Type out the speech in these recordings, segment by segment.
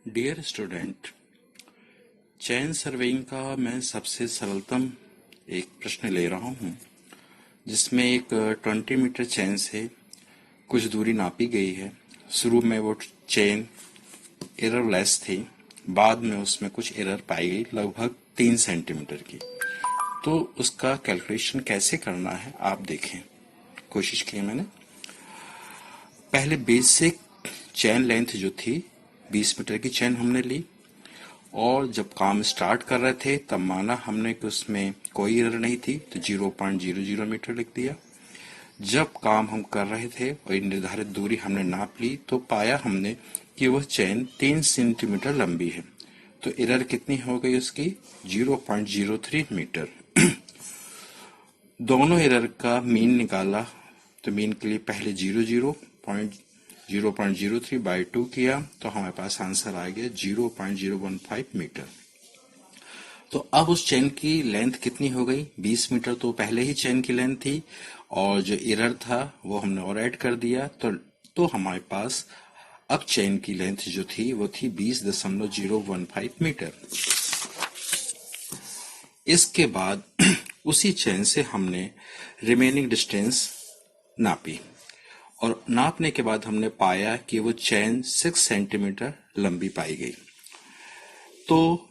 Dear student, चैन surveying का मैं सबसे सरलतम एक प्रश्न ले रहा हूँ, जिसमें एक 20 मीटर चैन से कुछ दूरी नापी गई है। शुरू में वो चैन एररलेस थी, बाद में उसमें कुछ एरर पाई गई लगभग 3 सेंटीमीटर की। तो उसका कैलकुलेशन कैसे करना है आप देखें। कोशिश की मैंने। पहले बेसिक चैन लेंथ जो थी 20 मीटर की चैन हमने ली, और जब काम स्टार्ट कर रहे थे तब माना हमने कि उसमें कोई एरर नहीं थी तो 0.00 मीटर लिख दिया। जब काम हम कर रहे थे और निर्धारित दूरी हमने नाप ली तो पाया हमने कि वह चैन 3 सेंटीमीटर लंबी है। तो एरर कितनी हो गई उसकी? 0.03 मीटर। दोनों एरर का मीन निकाला तो मीन के लिए पहले 0.03/2 किया तो हमारे पास आंसर आ गया 0.015 मीटर। तो अब उस चेन की लेंथ कितनी हो गई? 20 मीटर तो पहले ही चेन की लेंथ थी, और जो एरर था वो हमने और ऐड कर दिया तो हमारे पास अब चेन की लेंथ जो थी वो थी 20.015 मीटर। इसके बाद उसी चेन से हमने रिमेनिंग डिस्टेंस नापी, और नापने के बाद हमने पाया कि वो चेन 6 सेंटीमीटर लंबी पाई गई। तो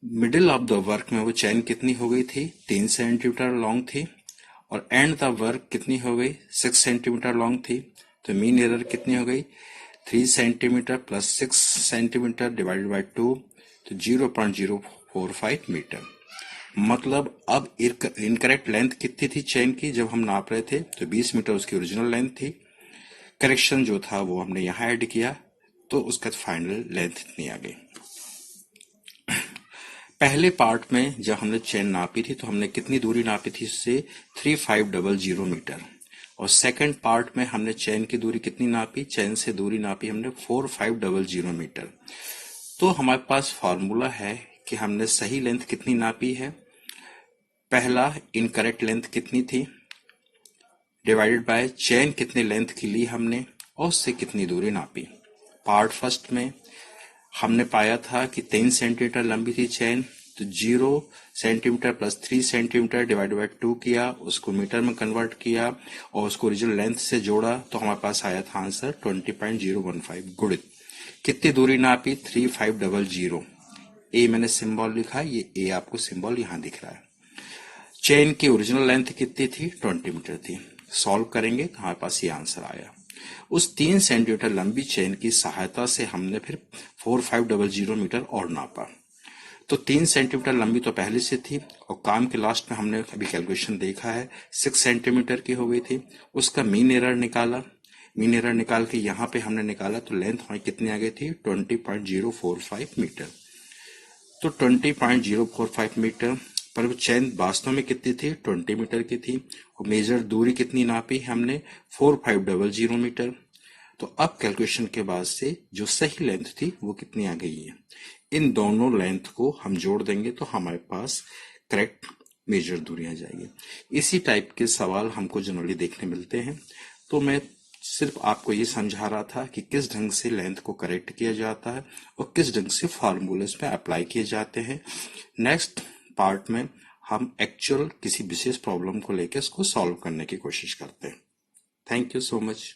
मिडिल ऑफ द वर्क में वो चेन कितनी हो गई थी? 3 सेंटीमीटर लॉन्ग थी, और एंड द वर्क कितनी हो गई? 6 सेंटीमीटर लॉन्ग थी। तो मीन एरर कितनी हो गई? 3 centimetre plus 6 centimetre divided by 2, तो 0.045 मीटर। मतलब अब इनकरेक्ट लेंथ कितनी थी चेन की जब हम नाप रहे थे? तो 20 मीटर उसकी ओरिजिनल लेंथ थी। करेक्शन जो था वो हमने यहाँ ऐड किया, तो उसका फाइनल लेंथ इतनी आ गई। पहले पार्ट में जब हमने चेन नापी थी तो हमने कितनी दूरी नापी थी इससे? 3500 मीटर। और सेकंड पार्ट में हमने चेन की दूरी कितनी नापी? चेन से दूरी नापी हमने 4500 मीटर। तो हमारे पास फॉर्मूला है कि हमने सही लेंथ कितनी नापी है। पहला इनकरेक्ट लेंथ कितनी थी डिवाइडेड बाय चेन कितनी लेंथ की ली हमने, और उससे कितनी दूरी नापी। पार्ट फर्स्ट में हमने पाया था कि 3 सेंटीमीटर लंबी थी चेन, तो 0 centimetre plus 3 centimetre divide by 2 किया, उसको मीटर में कन्वर्ट किया और उसको ओरिजिनल लेंथ से जोड़ा, तो हमारे पास आया था आंसर 20.015 गुणित कितनी दूरी नापी? 3500। ए मैंने सिंबल लिखा, ये ए आपको सिंबल यहाँ दिख रहा है। चेन की ओरिजिनल लेंथ कितनी थी? 20 मीटर थी। सॉल्व करेंगे तो हमारे पास ये आंसर आया। उस 3 सेंटीमीटर लंबी चेन की सहायता से हमने फिर 4500 मीटर और नापा। तो 3 सेंटीमीटर लंबी तो पहले से थी, और काम के लास्ट में हमने अभी कैलकुलेशन देखा है 6 सेंटीमीटर की हो गई थी। उसका मीन एरर निकाला, मीन एरर निकाल के यहाँ पे हमने निकाला तो लेंथ हमारी कितनी आ गई थी? 20.045 मीटर। तो 20.045 मीटर पर वो चेन वास्तव में कितनी थी? 20 मीटर की थी, और मेजर दूरी कितनी नापी हमने? 4500 मीटर। तो अब कैलकुलेशन के बाद से जो सही लेंथ थी वो कितनी आ गई है? इन दोनों लेंथ को हम जोड़ देंगे तो हमारे पास करेक्ट मेजर दूरी आ जाएगी। इसी टाइप के सवाल हमको जनरली देखने मिलते हैं। तो मैं सिर्फ आपको ये समझा रहा था कि किस ढंग से लेंथ को करेक्ट किया जाता है और किस ढंग से फॉर्मूलेस में अप्लाई किए जाते हैं। नेक्स्ट पार्ट में हम एक्चुअल किसी विशेष प्रॉब्लम को लेकर इसको सॉल्व करने की कोशिश करते हैं। Thank you so much.